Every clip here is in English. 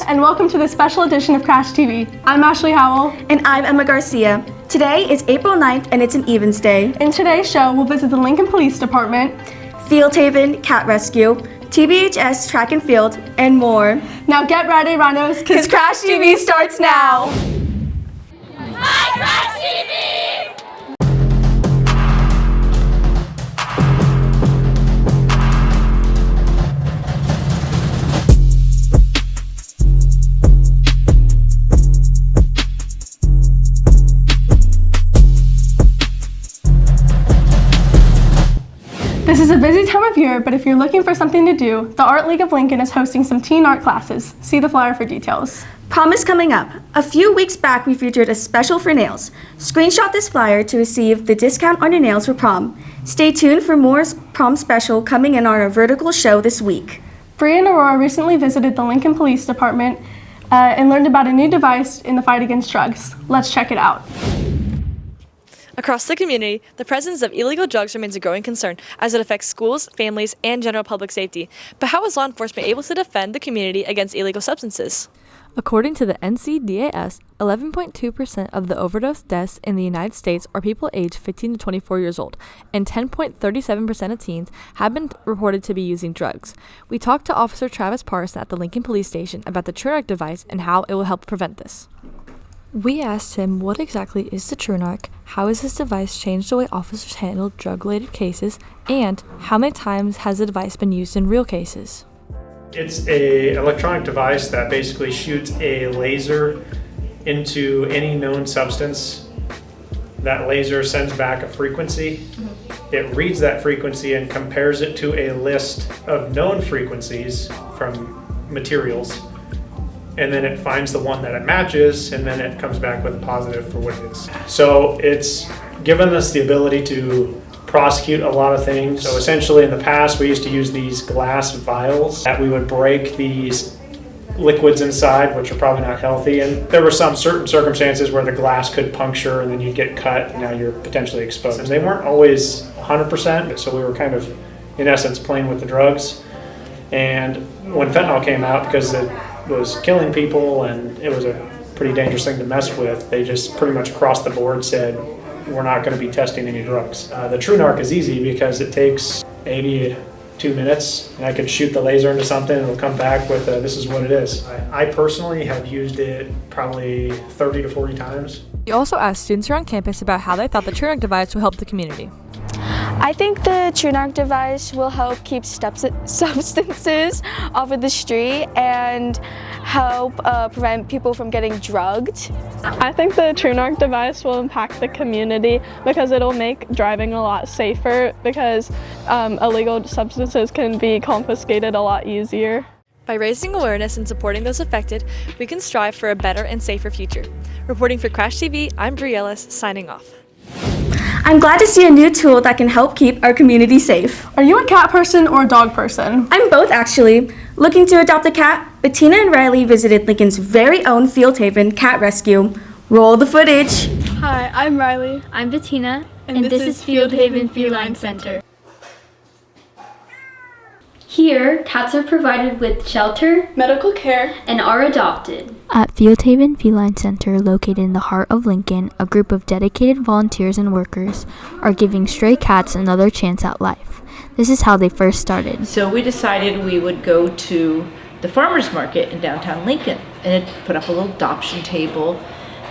and welcome to this special edition of Crash TV. I'm Ashley Howell. And I'm Emma Garcia. Today is April 9th and it's an Evens Day. In today's show, we'll visit the Lincoln Police Department, Fieldhaven Cat Rescue, TBHS Track and Field, and more. Now get ready, rhinos, because Crash TV starts now! Hi, Crash TV! This is a busy time of year, but if you're looking for something to do, the Art League of Lincoln is hosting some TruNarc classes. See the flyer for details. Prom is coming up. A few weeks back, we featured a special for nails. Screenshot this flyer to receive the discount on your nails for prom. Stay tuned for more prom special coming in on our vertical show this week. Bree and Aurora recently visited the Lincoln Police Department and learned about a new device in the fight against drugs. Let's check it out. Across the community, the presence of illegal drugs remains a growing concern as it affects schools, families, and general public safety. But how is law enforcement able to defend the community against illegal substances? According to the NCDAS, 11.2% of the overdose deaths in the United States are people aged 15 to 24 years old, and 10.37% of teens have been reported to be using drugs. We talked to Officer Travis Parson at the Lincoln Police Station about the TruNarc device and how it will help prevent this. We asked him what exactly is the TruNarc, how has this device changed the way officers handle drug-related cases, and how many times has the device been used in real cases? It's an electronic device that basically shoots a laser into any known substance. That laser sends back a frequency. It reads that frequency and compares it to a list of known frequencies from materials. And then it finds the one that it matches, and then it comes back with a positive for what it is. So it's given us the ability to prosecute a lot of things. So essentially in the past, we used to use these glass vials that we would break these liquids inside, which are probably not healthy. And there were some certain circumstances where the glass could puncture and then you'd get cut, and now you're potentially exposed. And they weren't always 100%, so we were kind of, in essence, playing with the drugs. And when fentanyl came out, because it was killing people and it was a pretty dangerous thing to mess with, they just pretty much across the board said, we're not going to be testing any drugs. The TruNarc is easy because it takes maybe 2 minutes, and I could shoot the laser into something and it'll come back with this is what it is. I personally have used it probably 30 to 40 times. We also asked students around campus about how they thought the TruNarc device will help the community. I think the TruNarc device will help keep substances off of the street and help prevent people from getting drugged. I think the TruNarc device will impact the community because it'll make driving a lot safer because illegal substances can be confiscated a lot easier. By raising awareness and supporting those affected, we can strive for a better and safer future. Reporting for Crash TV, I'm Bree Ellis, signing off. I'm glad to see a new tool that can help keep our community safe. Are you a cat person or a dog person? I'm both, actually. Looking to adopt a cat? Bettina and Riley visited Lincoln's very own Fieldhaven Cat Rescue. Roll the footage. Hi, I'm Riley. I'm Bettina, and this is Fieldhaven Feline Center. Here, cats are provided with shelter, medical care, and are adopted. At Fieldhaven Feline Center, located in the heart of Lincoln, a group of dedicated volunteers and workers are giving stray cats another chance at life. This is how they first started. So we decided we would go to the farmers market in downtown Lincoln, and it put up a little adoption table.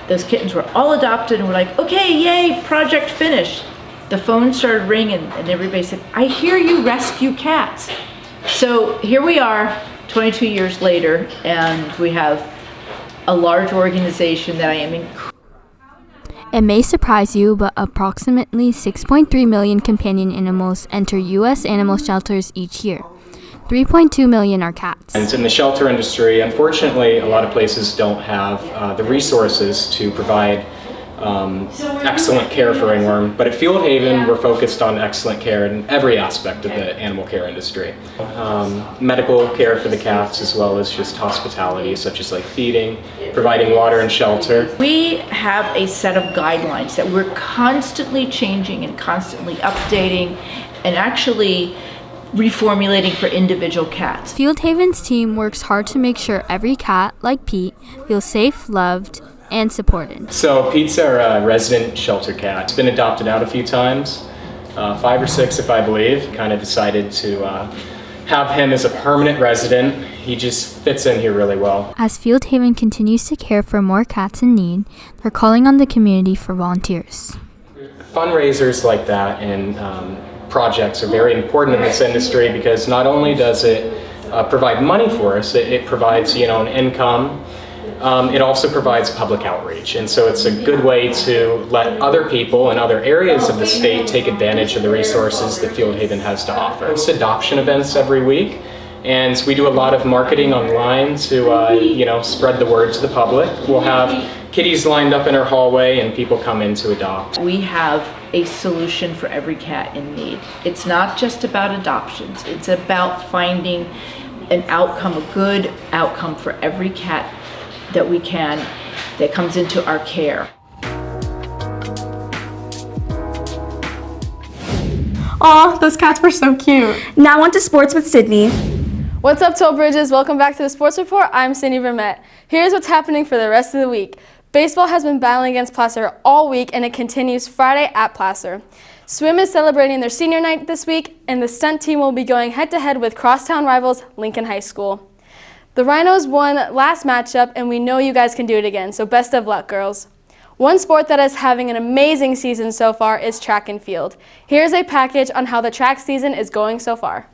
Those kittens were all adopted, and we're like, okay, yay, project finished. The phone started ringing, and everybody said, I hear you rescue cats. So here we are 22 years later, and we have a large organization that I am It may surprise you, but approximately 6.3 million companion animals enter U.S. animal shelters each year. 3.2 million are cats. And in the shelter industry, unfortunately, a lot of places don't have the resources to provide excellent care for ringworm, but at Fieldhaven we're focused on excellent care in every aspect of the animal care industry. Medical care for the cats, as well as just hospitality, such as like feeding, providing water and shelter. We have a set of guidelines that we're constantly changing and constantly updating, and actually reformulating for individual cats. Fieldhaven's team works hard to make sure every cat, like Pete, feels safe, loved, and supported. So Pete's our resident shelter cat. He's been adopted out a few times, 5 or 6 if I believe. Kind of decided to have him as a permanent resident. He just fits in here really well. As Fieldhaven continues to care for more cats in need, they're calling on the community for volunteers. Fundraisers like that and projects are very important in this industry because not only does it provide money for us, it provides an income. It also provides public outreach, and so it's a good way to let other people in other areas of the state take advantage of the resources that Fieldhaven has to offer. It's adoption events every week, and we do a lot of marketing online to spread the word to the public. We'll have kitties lined up in our hallway and people come in to adopt. We have a solution for every cat in need. It's not just about adoptions, it's about finding an outcome, a good outcome for every cat that we can, that comes into our care. Aw, those cats were so cute. Now on to sports with Sydney. What's up, Toll Bridges? Welcome back to the Sports Report. I'm Sydney Vermette. Here's what's happening for the rest of the week. Baseball has been battling against Placer all week, and it continues Friday at Placer. Swim is celebrating their senior night this week, and the stunt team will be going head-to-head with crosstown rivals Lincoln High School. The Rhinos won last matchup, and we know you guys can do it again, so best of luck, girls. One sport that is having an amazing season so far is track and field. Here's a package on how the track season is going so far.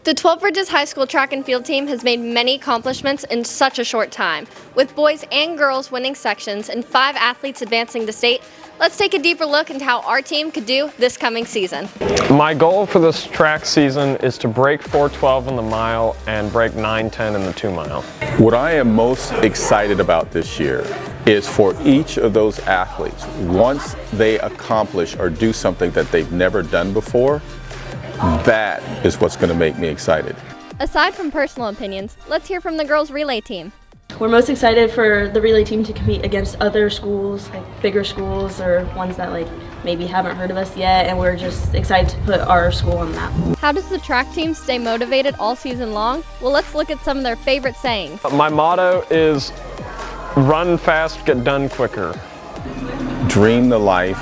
The 12 Bridges High School track and field team has made many accomplishments in such a short time. With boys and girls winning sections and 5 athletes advancing to state, let's take a deeper look into how our team could do this coming season. My goal for this track season is to break 4:12 in the mile and break 9:10 in the 2 mile. What I am most excited about this year is for each of those athletes, once they accomplish or do something that they've never done before, that is what's going to make me excited. Aside from personal opinions, let's hear from the girls' relay team. We're most excited for the relay team to compete against other schools, like bigger schools or ones that maybe haven't heard of us yet, and we're just excited to put our school on the map. How does the track team stay motivated all season long? Well, let's look at some of their favorite sayings. My motto is run fast, get done quicker. Dream the life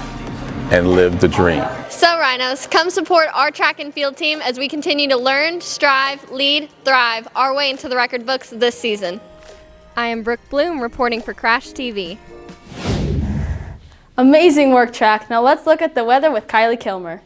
and live the dream. So Rhinos, come support our track and field team as we continue to learn, strive, lead, thrive our way into the record books this season. I am Brooke Bloom reporting for Crash TV. Amazing work, track. Now let's look at the weather with Kylie Kilmer.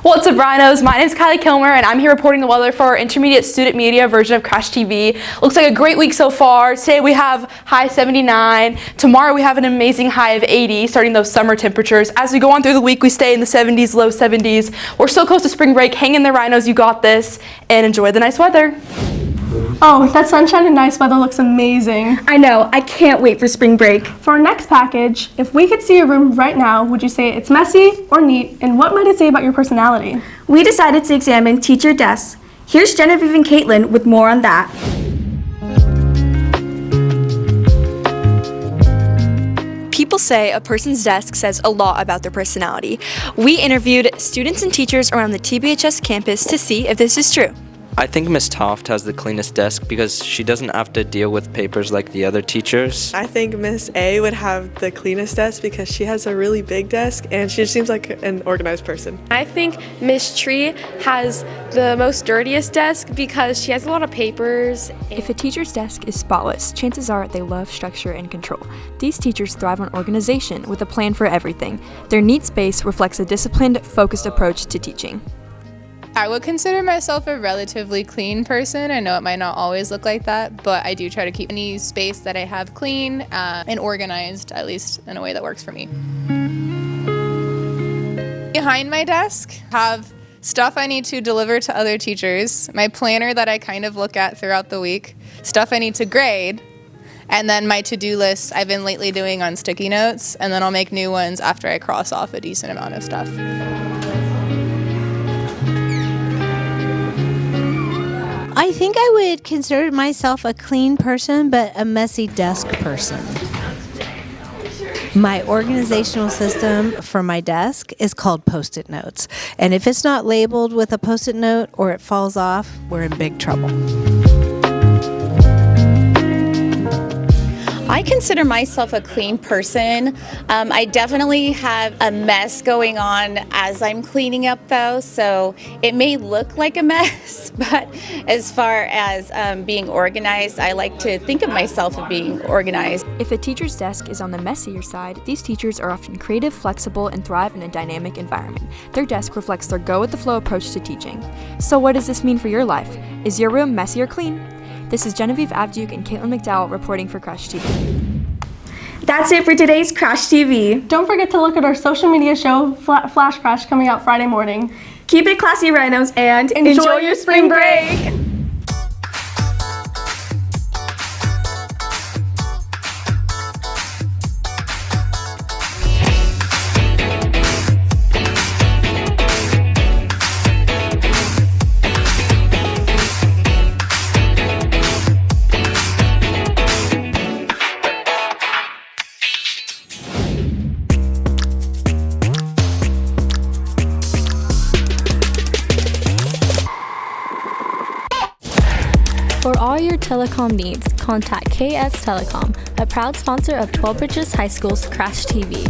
What's up, Rhinos? My name is Kylie Kilmer, and I'm here reporting the weather for our intermediate student media version of Crash TV. Looks like a great week so far. Today we have high 79. Tomorrow we have an amazing high of 80, starting those summer temperatures. As we go on through the week, we stay in the 70s, low 70s. We're so close to spring break. Hang in there, Rhinos. You got this, and enjoy the nice weather. Oh, that sunshine and nice weather looks amazing. I know, I can't wait for spring break. For our next package, if we could see your room right now, would you say it's messy or neat, and what might it say about your personality? We decided to examine teacher desks. Here's Genevieve and Caitlin with more on that. People say a person's desk says a lot about their personality. We interviewed students and teachers around the TBHS campus to see if this is true. I think Miss Toft has the cleanest desk because she doesn't have to deal with papers like the other teachers. I think Miss A would have the cleanest desk because she has a really big desk and she just seems like an organized person. I think Miss Tree has the most dirtiest desk because she has a lot of papers. If a teacher's desk is spotless, chances are they love structure and control. These teachers thrive on organization with a plan for everything. Their neat space reflects a disciplined, focused approach to teaching. I would consider myself a relatively clean person. I know it might not always look like that, but I do try to keep any space that I have clean and organized, at least in a way that works for me. Behind my desk, have stuff I need to deliver to other teachers, my planner that I kind of look at throughout the week, stuff I need to grade, and then my to-do lists I've been lately doing on sticky notes, and then I'll make new ones after I cross off a decent amount of stuff. I think I would consider myself a clean person, but a messy desk person. My organizational system for my desk is called Post-it notes. And if it's not labeled with a Post-it note or it falls off, we're in big trouble. I consider myself a clean person. I definitely have a mess going on as I'm cleaning up though, so it may look like a mess, but as far as being organized, I like to think of myself as being organized. If a teacher's desk is on the messier side, these teachers are often creative, flexible, and thrive in a dynamic environment. Their desk reflects their go-with-the-flow approach to teaching. So what does this mean for your life? Is your room messy or clean? This is Genevieve Abduke and Caitlin McDowell reporting for Crash TV. That's it for today's Crash TV. Don't forget to look at our social media show, Flash Crash, coming out Friday morning. Keep it classy, Rhinos, and enjoy your spring break. For all your telecom needs, contact KS Telecom, a proud sponsor of 12 Bridges High School's Crash TV.